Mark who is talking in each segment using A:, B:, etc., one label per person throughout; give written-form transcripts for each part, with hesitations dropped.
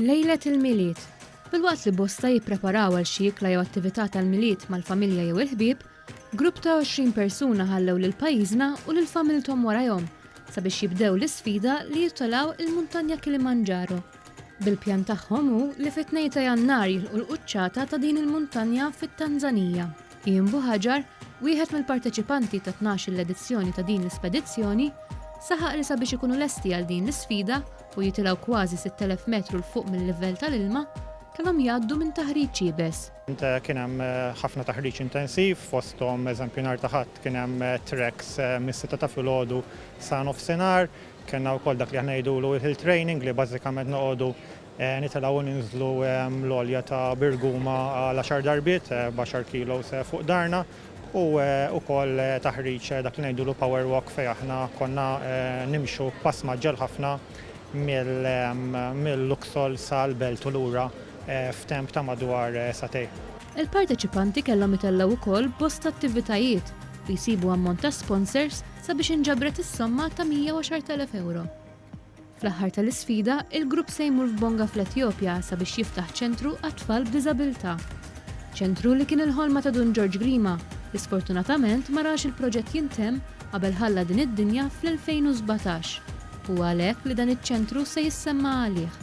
A: Lejlet il-Milied. Bilwaqt li bosta jippreparaw għal xi ikla jew attività tal-milied mal-familja jew il-ħbieb, grupp ta' 20 persuna ħallew lil pajjiżna u lil familthom warajhom sabiex jibdew l-isfida li jitilgħu il-muntanja Kilimanjaro. Bil-pjan tagħhom hu li fit-2 ta' Jannar jilqu l-quċċata ta' din il-muntanja fit-Tanzanija. Jimbu Ħaġar, wieħed mill-parteċipanti ta' 12 l-edizzjoni ta' din l-ispedizzjoni, saħaq li sabiex ikunu lesti għal din l-isfida u jitilgħu kważi 6,000 metru l fuq mill-livell tal-ilma, kellhom jgħaddu minn taħriġ ċiebes.
B: Kien hemm ħafna taħriġ intensiv, fosthom eżempju nhar ta' Ħadd kien hemm treks mis-6 ta' filgħodu sa nofsinhar, kellna wkoll dak li aħna jgħidulu hill training li bażikament noqogħdu nitilgħu ninżlu l-għolja ta' Birguma għal 10 darbiet b'10 kilos fuq darna u wkoll taħriġ dak li ngħidulu power walk fejn aħna konna nimxu pass maġġel ħafna mill-Luxol sal-Belt u lura f'temp ta' madwar satej.
A: Il-parteċipanti kellhom itellgħu wkoll bosta attivitajiet li jsibu ammont ta' sponsors sabiex inġabret is-somma ta' 110,000 euro. Fl-aħħar tal-isfida, il-grupp se jmur f'Bonga fl-Etjopja sabiex jiftaħ ċentru għat-tfal b'diżabilità. ċentru li kien il-ħolma ta' Dun George Grima, li sfortunatament ma rax il-proġett jintemm qabel ħalla din id-dinja fl-2017. U għalhekk li dan iċ-ċentru se jissemma għalih.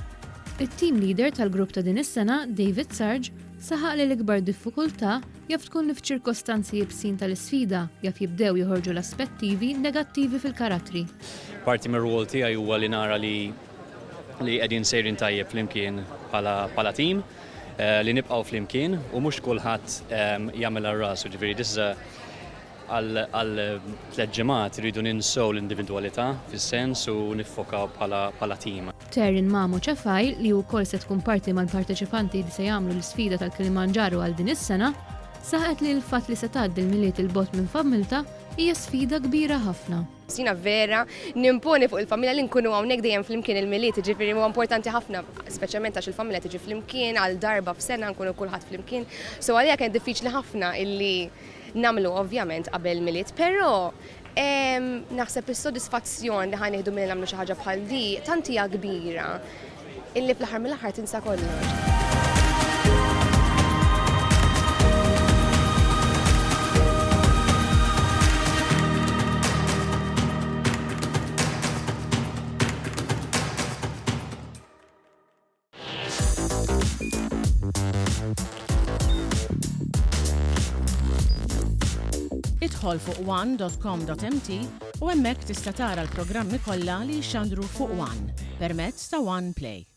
A: It-team leader tal-grupp ta' din is-sena, David Sarge, saħaq li l-ikbar diffikultà jaf tkun li f'ċirkostanzi jibsin tal-isfida jaf jibdew joħorġu l-aspettivi negattivi fil-karattri.
C: Parti mir-rwol tiegħi huwa li nara li qegħdin sejrin tajjeb flimkien bħala team, li nibqgħu flimkien u mhux kulħadd jagħmel ar-ras, ġifieri għal 3 ġimgħat iridu ninsew l-individwalità fis-sens u niffokaw bħala team.
A: Terin Mamo Ċafaj li wkoll se tkun parti mal-parteċipanti li se jagħmlu l-isfida tal-Kilimanjaro għal din is-sena, saħqet li l-fatt li se tgħaddi l-milied il-bot minn familtha hija sfida kbira ħafna.
D: Sina vera nimponi fuq il-familja li nkunu hawnhekk dejjem flimkien il-milied, ġifieri huwa importanti ħafna, speċjalment għax il-familja tiġi flimkien għal darba f'sena nkunu kulħadd flimkien. So għalija kien diffiċli ħafna illi nagħmlu ovvjament qabel milied, però naħseb is-sodisfazzjon li ħanieħdu milli nagħmlu xi ħaġa bħal di tant hija kbira illi fl-aħħar mill-aħħar tinsa kollox.
E: Idħol fuq one.com.mt u hemmhekk tista' tara l-programmi kollha li jxandru fuq One permezz ta' One Play.